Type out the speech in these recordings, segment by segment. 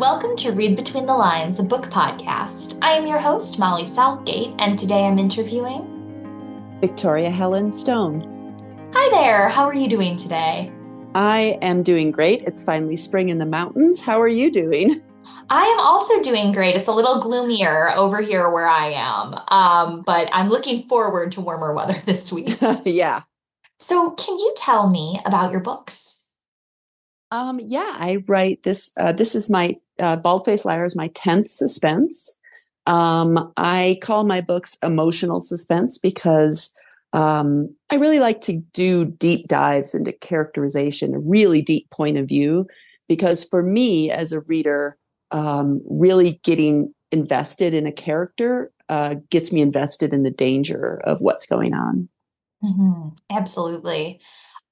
Welcome to Read Between the Lines, a book podcast. I am your host, Molly Southgate, and today I'm interviewing Victoria Helen Stone. Hi there, how are you doing today? I am doing great. It's finally spring in the mountains. How are you doing? I am also doing great. It's a little gloomier over here where I am, but I'm looking forward to warmer weather this week. Yeah. So, can you tell me about your books? Yeah, I write this. This is my Bald-Faced Liar is my 10th suspense. I call my books emotional suspense because I really like to do deep dives into characterization, a really deep point of view. Because for me, as a reader, really getting invested in a character gets me invested in the danger of what's going on. Absolutely.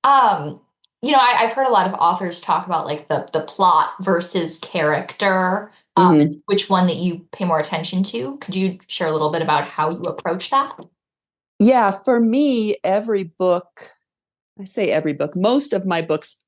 Um, I've heard a lot of authors talk about like the plot versus character, and Mhm. which one that you pay more attention to. Could you share a little bit about how you approach that? Yeah, for me, every book, I say every book, most of my books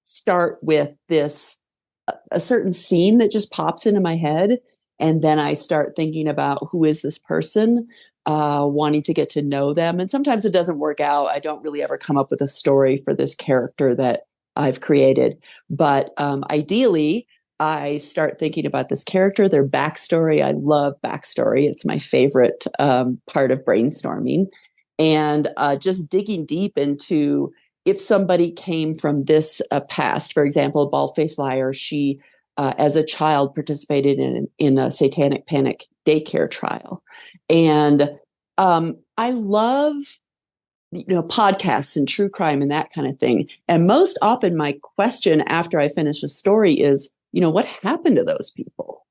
start with a certain scene that just pops into my head. And then I start thinking about who is this person, wanting to get to know them. And sometimes it doesn't work out. I don't really ever come up with a story for this character that I've created. But ideally, I start thinking about this character, their backstory. I love backstory. It's my favorite part of brainstorming. And just digging deep into if somebody came from this past, for example, Bald-Faced Liar, she, as a child, participated in a satanic panic daycare trial. And I love podcasts and true crime and that kind of thing. And most often my question after I finish a story is, what happened to those people?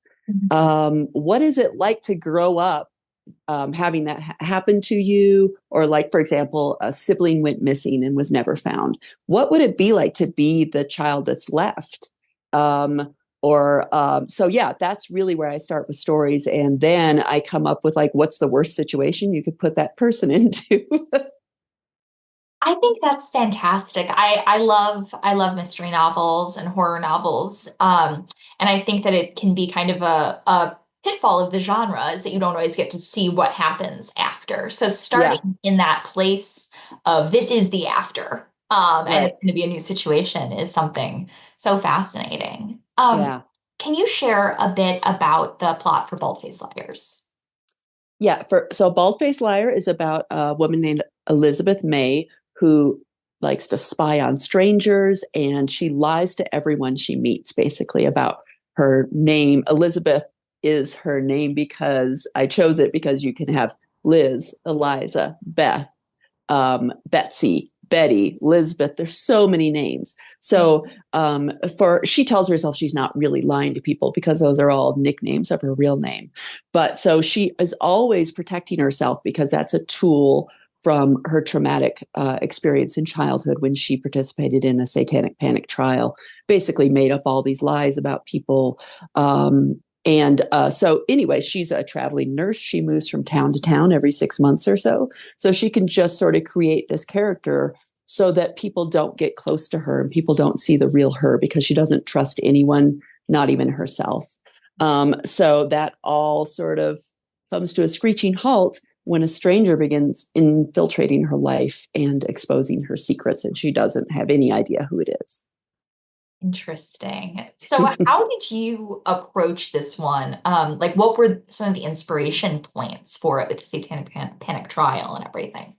What is it like to grow up having that happen to you? Or like, for example, a sibling went missing and was never found. What would it be like to be the child that's left? So yeah, that's really where I start with stories. And then I come up with like, what's the worst situation you could put that person into? I think that's fantastic. I love mystery novels and horror novels. And I think that it can be kind of a pitfall of the genre is that you don't always get to see what happens after. So Yeah, starting in that place of this is the after, and right. it's going to be a new situation is something so fascinating. Yeah. Can you share a bit about the plot for Bald-Faced Liars? Yeah. So Bald-Faced Liar is about a woman named Elizabeth May who likes to spy on strangers, and she lies to everyone she meets basically about her name. Elizabeth is her name because I chose it because you can have Liz, Eliza, Beth, Betsy, Betty, Lisbeth. There's so many names. So for she tells herself she's not really lying to people because those are all nicknames of her real name. But so she is always protecting herself because that's a tool from her traumatic experience in childhood when she participated in a satanic panic trial, basically made up all these lies about people. So anyway, she's a traveling nurse. She moves from town to town every 6 months or so. So she can just sort of create this character so that people don't get close to her and people don't see the real her because she doesn't trust anyone, not even herself. So that all sort of comes to a screeching halt when a stranger begins infiltrating her life and exposing her secrets, and she doesn't have any idea who it is. Interesting. So, how did you approach this one? Like, what were some of the inspiration points for it with the Panic trial and everything?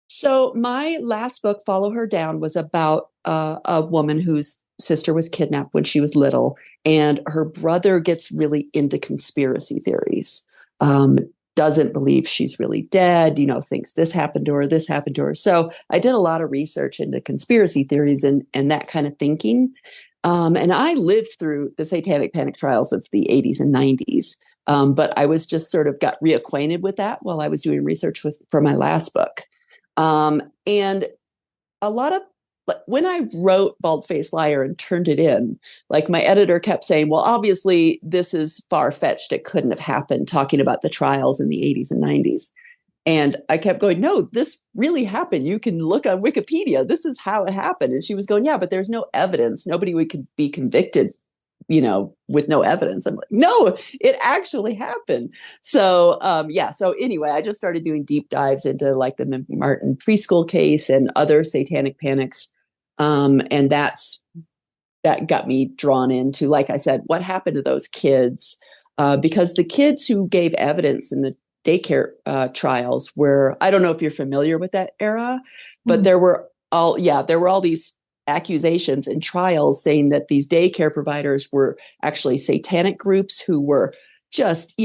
So my last book, Follow Her Down, was about a woman whose sister was kidnapped when she was little, and her brother gets really into conspiracy theories. Doesn't believe she's really dead, thinks this happened to her, this happened to her. So I did a lot of research into conspiracy theories and that kind of thinking. And I lived through the satanic panic trials of the 80s and 90s. But I was just sort of got reacquainted with that while I was doing research for my last book. And a lot of when I wrote Bald-Faced Liar and turned it in, like my editor kept saying, well, obviously this is far fetched. It couldn't have happened, talking about the trials in the 80s and 90s. And I kept going, no, this really happened. You can look on Wikipedia. This is how it happened. And she was going, yeah, but there's no evidence. Nobody would could be convicted with no evidence. I'm like, no, it actually happened. So, yeah. So anyway, I just started doing deep dives into like the Martin preschool case and other satanic panics. And that got me drawn into, like I said, what happened to those kids? Because the kids who gave evidence in the daycare trials were, I don't know if you're familiar with that era, but Mhm. there were all these accusations and trials saying that these daycare providers were actually satanic groups who were just,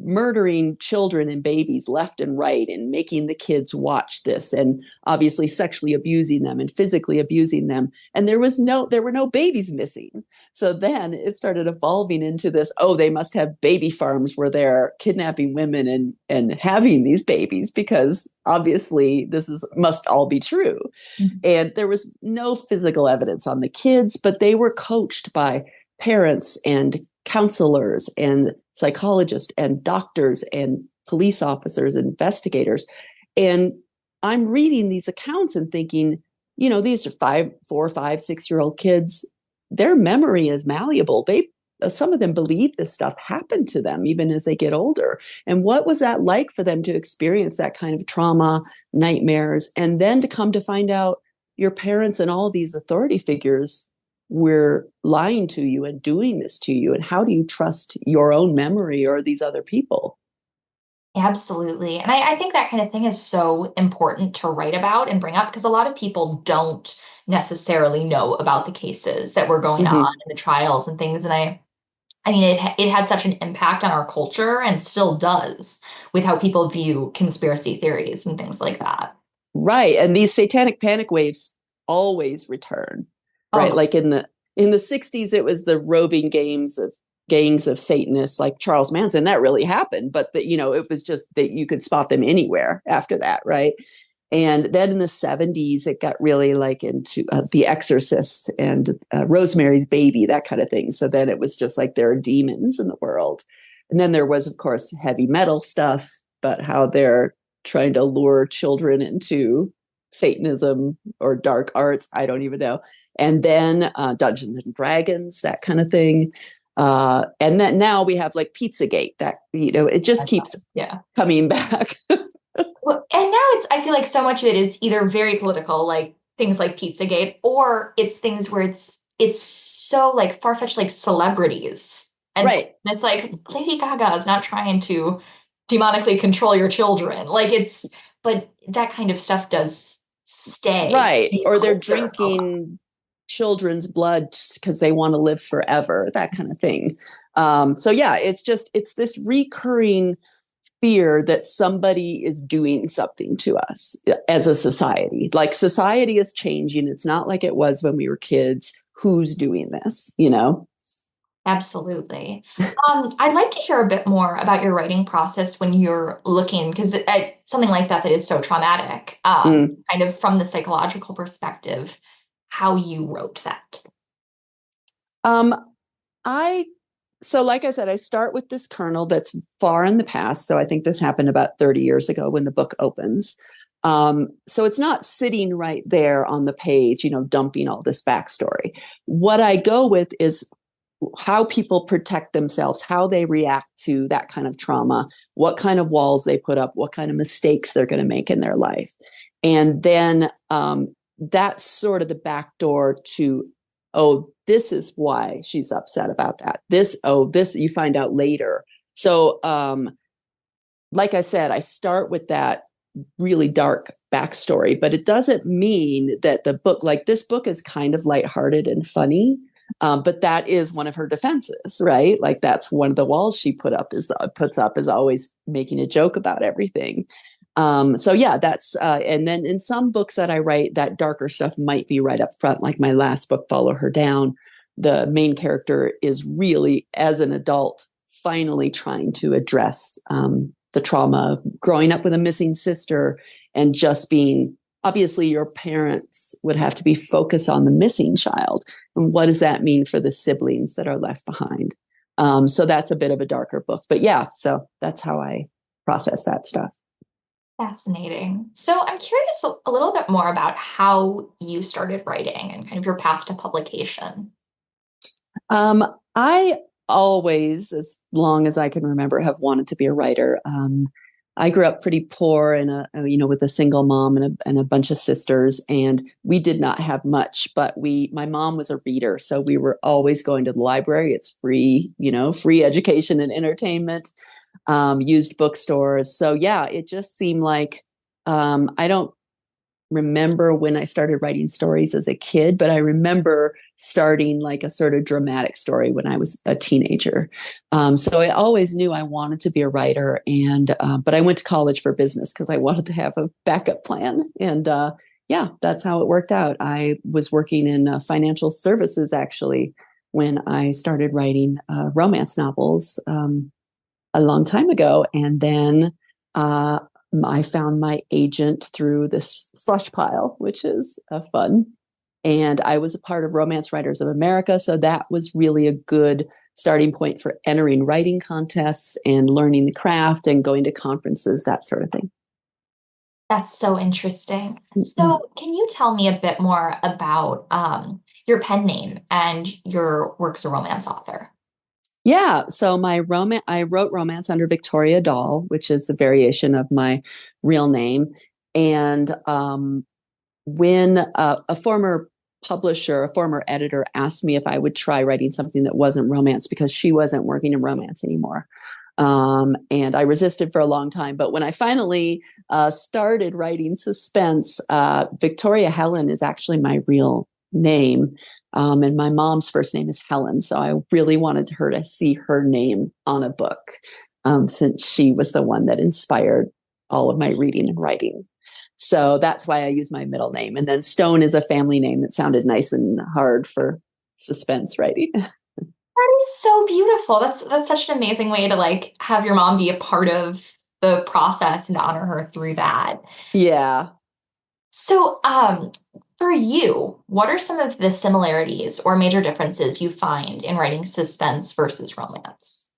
murdering children and babies left and right and making the kids watch this and obviously sexually abusing them and physically abusing them. And there were no babies missing. So then it started evolving into this, oh, they must have baby farms where they're kidnapping women and having these babies, because obviously must all be true. And there was no physical evidence on the kids, but they were coached by parents and counselors and psychologists and doctors and police officers, investigators. And I'm reading these accounts and thinking, these are 4, 5, 6 year old kids. Their memory is malleable. Some of them believe this stuff happened to them even as they get older. And what was that like for them to experience that kind of trauma, nightmares, and then to come to find out your parents and all these authority figures were lying to you and doing this to you? And how do you trust your own memory or these other people? Absolutely. And I think that kind of thing is so important to write about and bring up because a lot of people don't necessarily know about the cases that were going on Mm-hmm. and the trials and things. And I mean, it had such an impact on our culture and still does with how people view conspiracy theories and things like that. Right. And these satanic panic waves always return, right? Oh, Like in the 60s, it was the roving gangs of Satanists like Charles Manson. That really happened, but it was just that you could spot them anywhere after that, right? And then in the 70s, it got really like into The Exorcist and Rosemary's Baby, that kind of thing. So then it was just like there are demons in the world. And then there was, of course, heavy metal stuff, but how they're trying to lure children into Satanism or dark arts. I don't even know. And then Dungeons and Dragons, that kind of thing. And then now we have like Pizzagate, that, it just keeps yeah. coming back. Well, and now I feel like so much of it is either very political, like things like Pizzagate, or it's things where it's so like far-fetched, like celebrities. And Right. it's like Lady Gaga is not trying to demonically control your children. But that kind of stuff does stay Right. in your Or they're culture a lot. drinking children's blood because they want to live forever, that kind of thing. So yeah, it's this recurring fear that somebody is doing something to us as a society. Like society is changing. It's not like it was when we were kids. Who's doing this? Absolutely. I'd like to hear a bit more about your writing process when you're looking, because something like that is so traumatic, Mm. kind of from the psychological perspective, how you wrote that. Um, I so like I said, I start with this kernel that's far in the past. So I think this happened about 30 years ago when the book opens. So it's not sitting right there on the page, dumping all this backstory. What I go with is how people protect themselves, how they react to that kind of trauma, what kind of walls they put up, what kind of mistakes they're going to make in their life. And then that's sort of the back door to, oh, this is why she's upset about that. This you find out later. So, like I said, I start with that really dark backstory, but it doesn't mean that the book, like this book, is kind of lighthearted and funny. But that is one of her defenses, right? Like that's one of the walls she puts up is always making a joke about everything. So yeah, that's and then in some books that I write, that darker stuff might be right up front. Like my last book, Follow Her Down, the main character is really, as an adult, finally trying to address the trauma of growing up with a missing sister and just being, obviously your parents would have to be focused on the missing child and what does that mean for the siblings that are left behind. So that's a bit of a darker book, but yeah, so that's how I process that stuff. Fascinating. So I'm curious a little bit more about how you started writing and kind of your path to publication. Um, I always, as long as I can remember, have wanted to be a writer. I grew up pretty poor and with a single mom and a bunch of sisters, and we did not have much. But my mom was a reader, so we were always going to the library. It's free, free education and entertainment. Used bookstores. So yeah, it just seemed like I don't remember when I started writing stories as a kid, but I remember starting like a sort of dramatic story when I was a teenager. So I always knew I wanted to be a writer, and but I went to college for business because I wanted to have a backup plan. And yeah, that's how it worked out. I was working in financial services actually when I started writing romance novels a long time ago, and then uh, I found my agent through this slush pile, which is fun. And I was a part of Romance Writers of America. So that was really a good starting point for entering writing contests and learning the craft and going to conferences, that sort of thing. That's so interesting. Mm-hmm. So, can you tell me a bit more about your pen name and your work as a romance author? Yeah, so I wrote romance under Victoria Doll, which is a variation of my real name. And when a former publisher, a former editor asked me if I would try writing something that wasn't romance because she wasn't working in romance anymore. And I resisted for a long time. But when I finally started writing suspense, Victoria Helen is actually my real name. And my mom's first name is Helen. So I really wanted her to see her name on a book since she was the one that inspired all of my reading and writing. So that's why I use my middle name. And then Stone is a family name that sounded nice and hard for suspense writing. That is so beautiful. That's such an amazing way to like have your mom be a part of the process and to honor her through that. Yeah. So, for you, what are some of the similarities or major differences you find in writing suspense versus romance?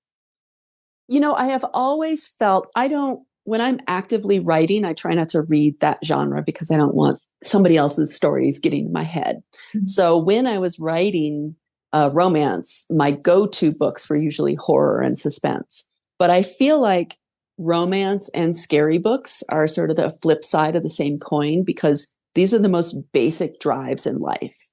I have always felt when I'm actively writing, I try not to read that genre because I don't want somebody else's stories getting in my head. Mhm. So when I was writing romance, my go to books were usually horror and suspense. But I feel like romance and scary books are sort of the flip side of the same coin because these are the most basic drives in life: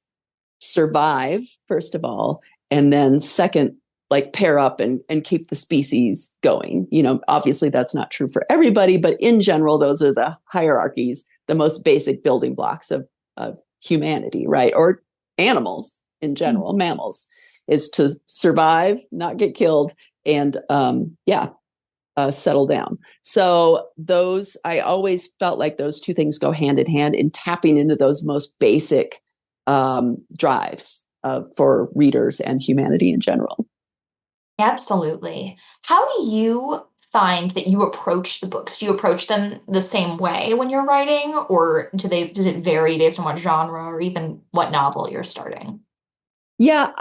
survive, first of all, and then second, like pair up and keep the species going. Obviously that's not true for everybody, but in general, those are the hierarchies, the most basic building blocks of humanity, right? Or animals in general, mammals, is to survive, not get killed, and settle down. So those, I always felt like those two things go hand in hand in tapping into those most basic drives for readers and humanity in general. Absolutely. How do you find that you approach the books? Do you approach them the same way when you're writing, or does it vary based on what genre or even what novel you're starting? Yeah,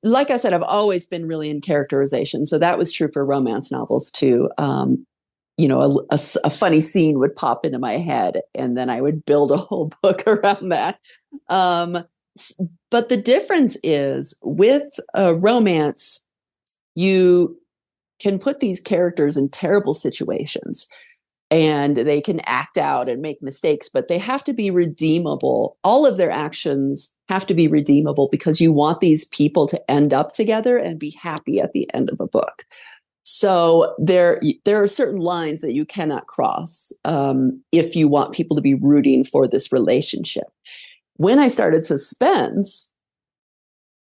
like I said, I've always been really in characterization, so that was true for romance novels too. A funny scene would pop into my head, and then I would build a whole book around that. Um, but the difference is with a romance, you can put these characters in terrible situations and they can act out and make mistakes, but they have to be redeemable. All of their actions have to be redeemable because you want these people to end up together and be happy at the end of a book. So there are certain lines that you cannot cross if you want people to be rooting for this relationship. When I started Suspense,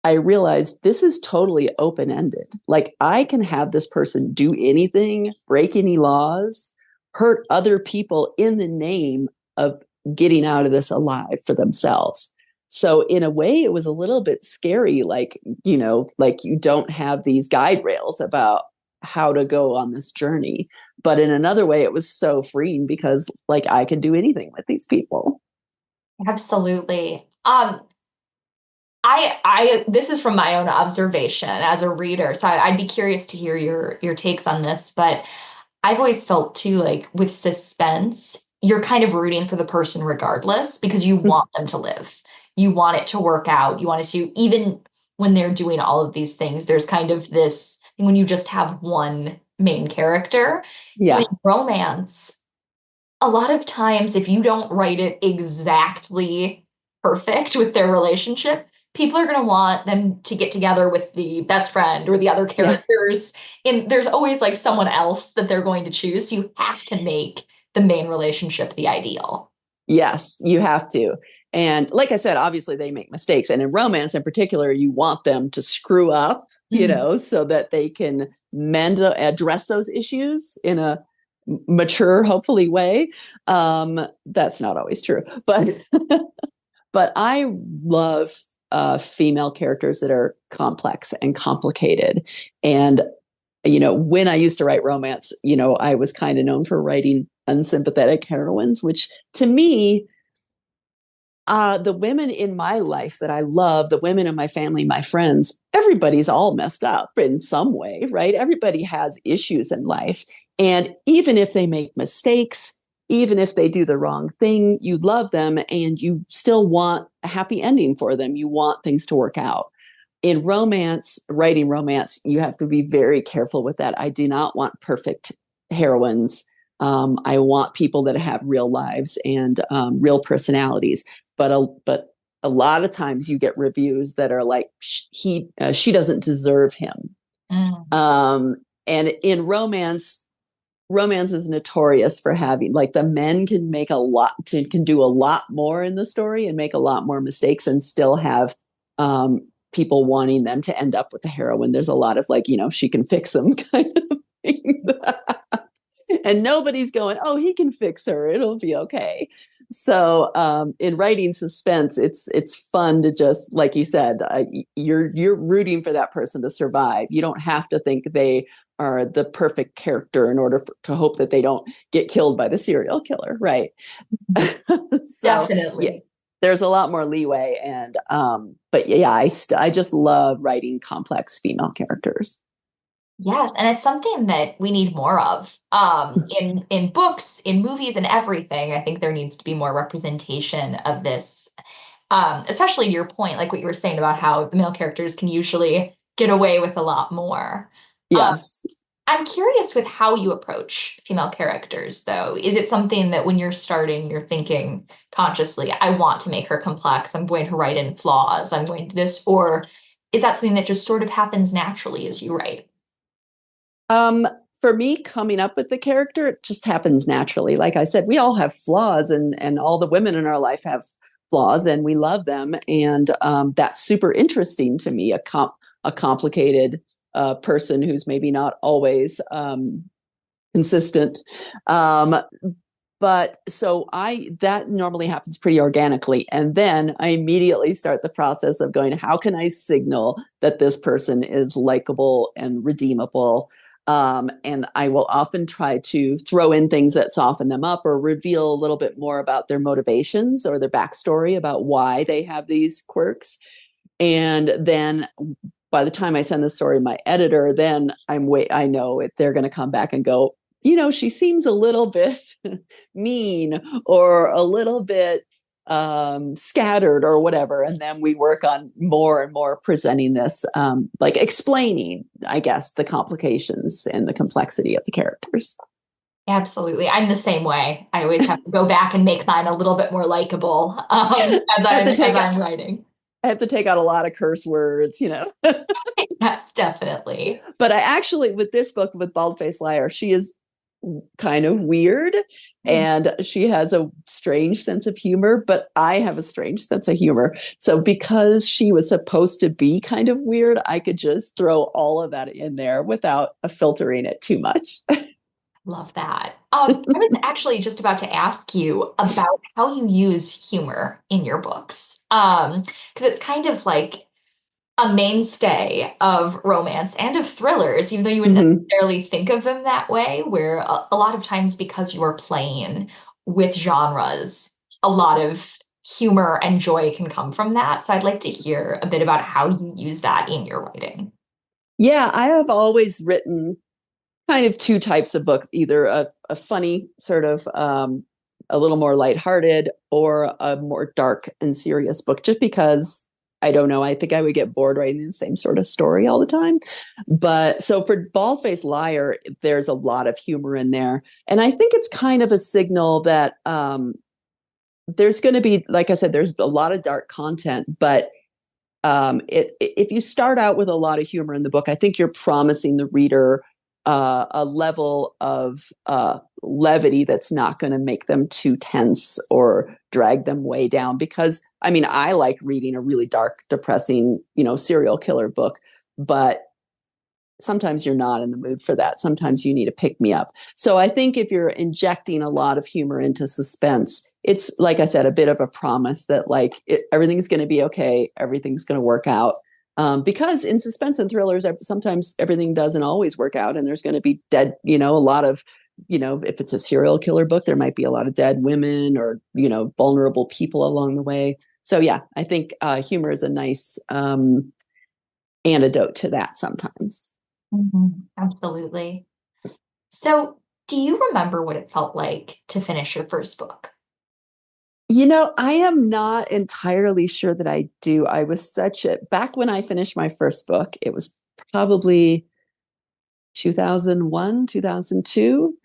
I realized this is totally open ended. Like I can have this person do anything, break any laws, hurt other people in the name of getting out of this alive for themselves. So in a way, it was a little bit scary. Like you don't have these guide rails about how to go on this journey. But in another way, it was so freeing because like I can do anything with these people. Absolutely. This is from my own observation as a reader, so I'd be curious to hear your takes on this. But I've always felt too, like with suspense, you're kind of rooting for the person regardless because you want them to live. You want it to work out. You want it to, even when they're doing all of these things. There's kind of this when you just have one main character. But Yeah. in romance, a lot of times, if you don't write it exactly perfect with their relationship, people are going to want them to get together with the best friend or the other Yeah. characters. And there's always like someone else that they're going to choose. So you have to make the main relationship the ideal. Yes, you have to. And like I said, obviously they make mistakes. And in romance in particular, you want them to screw up, Mhm. so that they can address those issues in a mature, hopefully way. That's not always true, but but I love female characters that are complex and complicated. And when I used to write romance, I was kind of known for writing unsympathetic heroines, which to me, the women in my life that I love, the women in my family, my friends, everybody's all messed up in some way, right? Everybody has issues in life. And even if they make mistakes, even if they do the wrong thing, you love them and you still want a happy ending for them. You want things to work out. In romance, writing romance, you have to be very careful with that. I do not want perfect heroines. I want people that have real lives and real personalities. But a lot of times you get reviews that are like she doesn't deserve him. Mm. Um, and in romance is notorious for having like the men can make a lot can do a lot more in the story and make a lot more mistakes and still have people wanting them to end up with the heroine. There's a lot of like, she can fix them kind of thing. And nobody's going, oh, he can fix her, it'll be okay. So in writing suspense, it's fun to just like you said, you're rooting for that person to survive. You don't have to think they are the perfect character in order to hope that they don't get killed by the serial killer, right? So yeah, Definitely. there's a lot more leeway. And but yeah, I just love writing complex female characters. Yes, and it's something that we need more of in books, in movies, and everything. I think there needs to be more representation of this, especially to your point, like what you were saying about how the male characters can usually get away with a lot more. Um, Yes. I'm curious with how you approach female characters, though. Is it something that when you're starting, you're thinking consciously, I want to make her complex, I'm going to write in flaws, I'm going to this, or is that something that just sort of happens naturally as you write? Um, for me, coming up with the character, it just happens naturally. Like I said, we all have flaws, and all the women in our life have flaws, and we love them, and that's super interesting to me. A complicated person who's maybe not always consistent. Um, but so I that normally happens pretty organically, and then I immediately start the process of going, how can I signal that this person is likable and redeemable? And I will often try to throw in things that soften them up or reveal a little bit more about their motivations or their backstory about why they have these quirks. And then by the time I send the story to my editor, then I know they're going to come back and go, she seems a little bit mean or a little bit scattered or whatever. And then we work on more and more presenting this, like explaining, I guess, the complications and the complexity of the characters. Absolutely. I'm the same way. I always have to go back and make mine a little bit more likable as I have to as take I'm writing. I have to take out a lot of curse words. Yes, definitely. But I actually, with this book, with Bald Faced Liar, she is kind of weird and she has a strange sense of humor, but I have a strange sense of humor. So because she was supposed to be kind of weird, I could just throw all of that in there without filtering it too much. Love that. I was actually just about to ask you about how you use humor in your books. Because it's kind of like a mainstay of romance and of thrillers, even though you wouldn't Mm-hmm. necessarily think of them that way, where a lot of times because you are playing with genres, a lot of humor and joy can come from that. So I'd like to hear a bit about how you use that in your writing. Yeah, I have always written kind of two types of books, either a funny sort of a little more lighthearted or a more dark and serious book, just because I don't know. I think I would get bored writing the same sort of story all the time. But so for Bald-Faced Liar, there's a lot of humor in there. And I think it's kind of a signal that there's going to be, like I said, there's a lot of dark content, but if you start out with a lot of humor in the book, I think you're promising the reader a level of levity that's not going to make them too tense or drag them way down. Because I mean, I like reading a really dark, depressing, serial killer book, but sometimes you're not in the mood for that. Sometimes you need to pick me up. So I think if you're injecting a lot of humor into suspense, it's like I said, a bit of a promise that everything's going to be okay. Everything's going to work out. Because in suspense and thrillers, sometimes everything doesn't always work out, and there's going to be dead, a lot of, if it's a serial killer book, there might be a lot of dead women or, vulnerable people along the way. So yeah, I think humor is a nice antidote to that sometimes. Absolutely. So, do you remember what it felt like to finish your first book? I am not entirely sure that I do. Back when I finished my first book, it was probably 2001, 2002.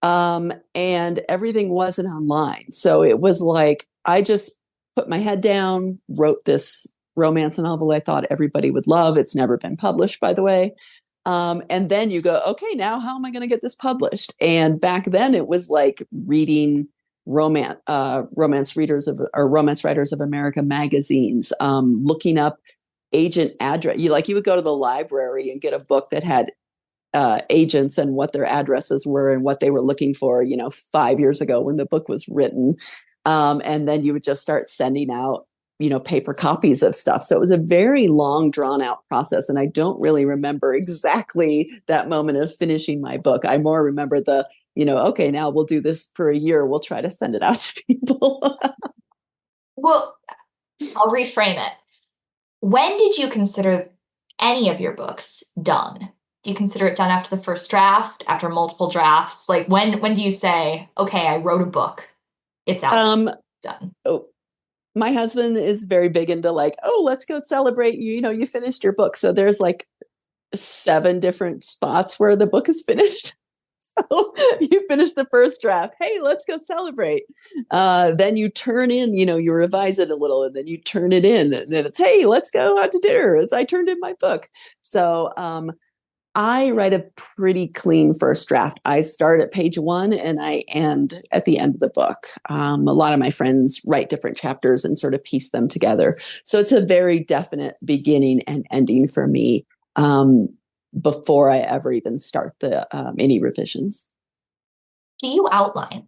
And everything wasn't online. So it was like, I just put my head down, wrote this romance novel I thought everybody would love. It's never been published, by the way. And then you go, okay, now how am I going to get this published? And back then it was like reading romance readers of or Romance Writers of America magazines, looking up agent address. You would go to the library and get a book that had agents and what their addresses were and what they were looking for, 5 years ago when the book was written. And then you would just start sending out, paper copies of stuff. So it was a very long, drawn out process. And I don't really remember exactly that moment of finishing my book. I more remember okay, now we'll do this for a year. We'll try to send it out to people. Well, I'll reframe it. When did you consider any of your books done? Do you consider it done after the first draft, after multiple drafts? Like when do you say, okay, I wrote a book, it's out, um, done? oh, my husband is very big into let's go celebrate. You finished your book. So there's like 7 different spots where the book is finished. So you finish the first draft. Hey, let's go celebrate. Then you turn in, you revise it a little, and then you turn it in. And then it's, hey, let's go out to dinner. I turned in my book. So I write a pretty clean first draft. I start at page 1 and I end at the end of the book. A lot of my friends write different chapters and sort of piece them together. So it's a very definite beginning and ending for me. Before I ever even start any revisions. Do you outline?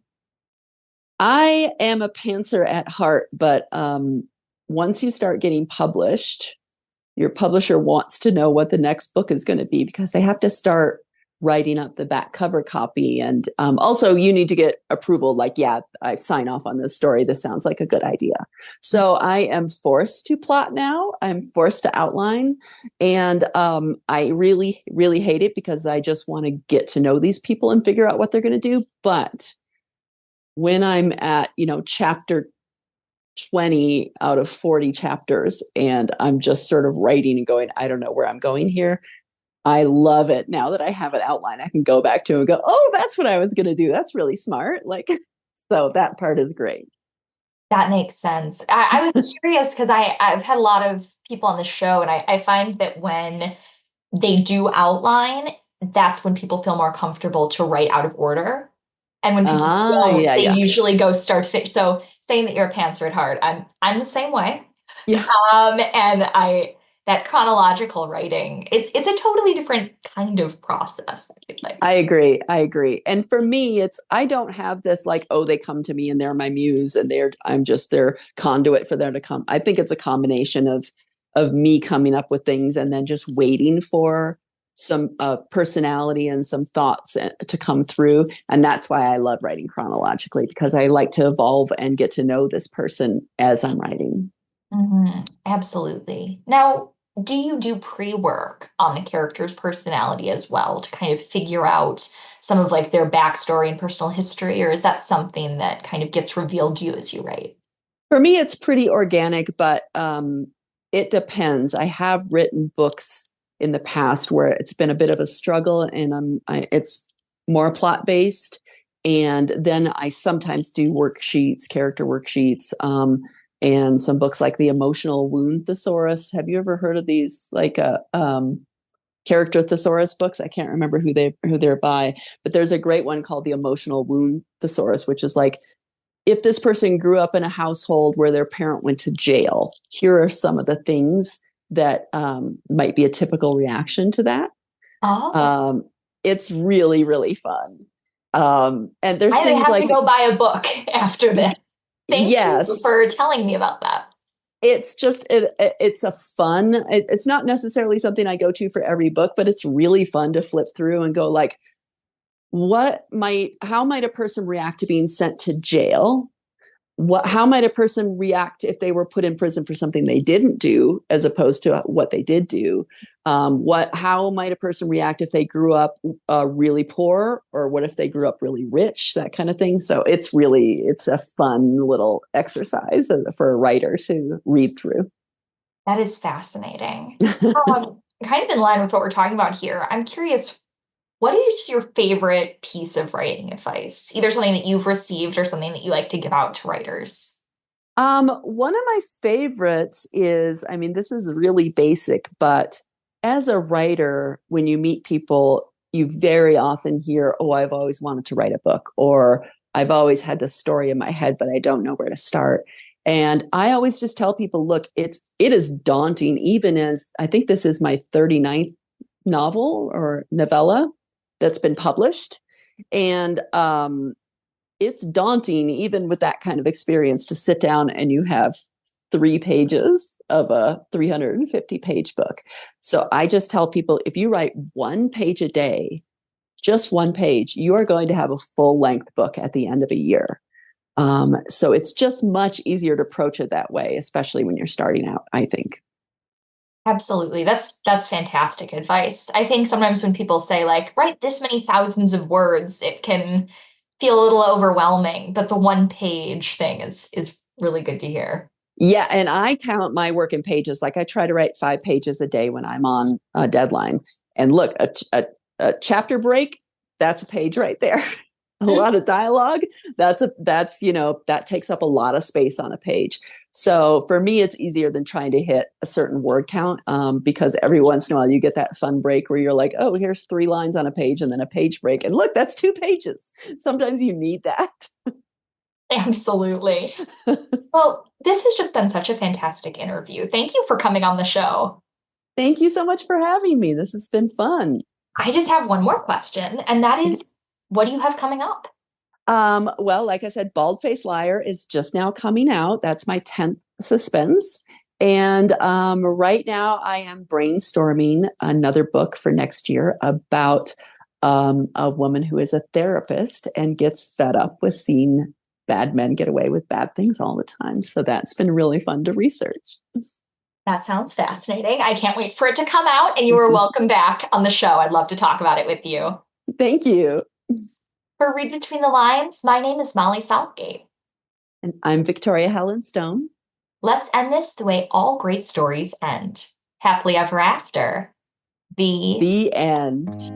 I am a pantser at heart, but once you start getting published, your publisher wants to know what the next book is going to be because they have to start writing up the back cover copy. And also you need to get approval. Like, yeah, I sign off on this story. This sounds like a good idea. So I am forced to plot now. I'm forced to outline. And I really, really hate it because I just want to get to know these people and figure out what they're going to do. But when I'm at, chapter 20 out of 40 chapters and I'm just sort of writing and going, I don't know where I'm going here. I love it. Now that I have an outline, I can go back to it and go, oh, that's what I was going to do. That's really smart. So that part is great. That makes sense. I was curious because I've had a lot of people on the show, and I find that when they do outline, that's when people feel more comfortable to write out of order. And when people don't, Yeah, they yeah. usually go start to finish. So saying that you're a pantser at heart, I'm the same way. Yeah. And that chronological writing, it's a totally different kind of process, I feel like. I agree. I agree. And for me, I don't have this they come to me and they're my muse and I'm just their conduit for them to come. I think it's a combination of me coming up with things and then just waiting for some personality and some thoughts to come through. And that's why I love writing chronologically, because I like to evolve and get to know this person as I'm writing. Absolutely. Now, do you do pre-work on the character's personality as well to kind of figure out some of like their backstory and personal history, or is that something that kind of gets revealed to you as you write? For me, it's pretty organic, but it depends. I have written books in the past where it's been a bit of a struggle, and it's more plot based. And then I sometimes do worksheets, character worksheets, and some books like The Emotional Wound Thesaurus. Have you ever heard of these, like character thesaurus books? I can't remember who they're by, but there's a great one called The Emotional Wound Thesaurus, which is like, if this person grew up in a household where their parent went to jail, here are some of the things that might be a typical reaction to that. Oh, It's really, really fun. And there's I things have to like, go buy a book after this. Thank you yes, for telling me about that. it's just, it's a fun, it's not necessarily something I go to for every book, but it's really fun to flip through and go like, how might a person react to being sent to jail? How might a person react if they were put in prison for something they didn't do, as opposed to what they did do? How might a person react if they grew up really poor, or what if they grew up really rich? That kind of thing. So it's a fun little exercise for a writer to read through. That is fascinating. Kind of in line with what we're talking about here, I'm curious, what is your favorite piece of writing advice? Either something that you've received or something that you like to give out to writers. One of my favorites is, I mean, this is really basic, but as a writer, when you meet people, you very often hear, "Oh, I've always wanted to write a book," or "I've always had this story in my head, but I don't know where to start." And I always just tell people, look, it is daunting, even as I think this is my 39th novel or novella that's been published. And it's daunting, even with that kind of experience, to sit down and you have 3 pages of a 350-page book. So I just tell people, if you write 1 page a day, just 1 page, you are going to have a full-length book at the end of a year. So it's just much easier to approach it that way, especially when you're starting out, I think. Absolutely. That's fantastic advice. I think sometimes when people say like, write this many thousands of words, it can feel a little overwhelming, but the 1 page thing is really good to hear. Yeah, and I count my work in pages. Like, I try to write 5 pages a day when I'm on a deadline. And look, a chapter break, that's a page right there. A lot of dialogue, that takes up a lot of space on a page. So for me, it's easier than trying to hit a certain word count, because every once in a while you get that fun break where you're like, oh, here's 3 lines on a page and then a page break. And look, that's 2 pages. Sometimes you need that. Absolutely. Well, this has just been such a fantastic interview. Thank you for coming on the show. Thank you so much for having me. This has been fun. I just have one more question, and that is, what do you have coming up? Well, like I said, Bald Faced Liar is just now coming out. That's my 10th suspense. And right now I am brainstorming another book for next year about a woman who is a therapist and gets fed up with seeing bad men get away with bad things all the time. So that's been really fun to research. That sounds fascinating. I can't wait for it to come out, and you are welcome back on the show. I'd love to talk about it with you. Thank you. For Read Between the Lines, my name is Molly Southgate. And I'm Victoria Helen Stone. Let's end this the way all great stories end. Happily ever after. The end.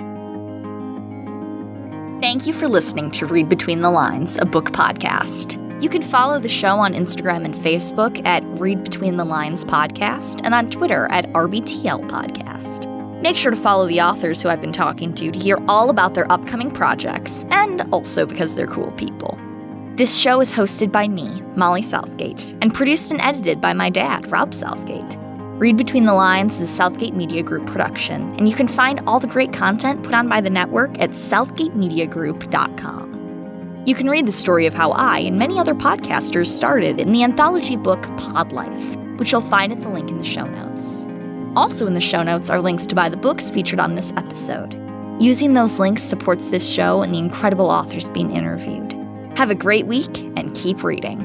Thank you for listening to Read Between the Lines, a book podcast. You can follow the show on Instagram and Facebook at Read Between the Lines Podcast and on Twitter at RBTL Podcast. Make sure to follow the authors who I've been talking to hear all about their upcoming projects, and also because they're cool people. This show is hosted by me, Molly Southgate, and produced and edited by my dad, Rob Southgate. Read Between the Lines is a Southgate Media Group production, and you can find all the great content put on by the network at southgatemediagroup.com. You can read the story of how I and many other podcasters started in the anthology book Pod Life, which you'll find at the link in the show notes. Also in the show notes are links to buy the books featured on this episode. Using those links supports this show and the incredible authors being interviewed. Have a great week and keep reading.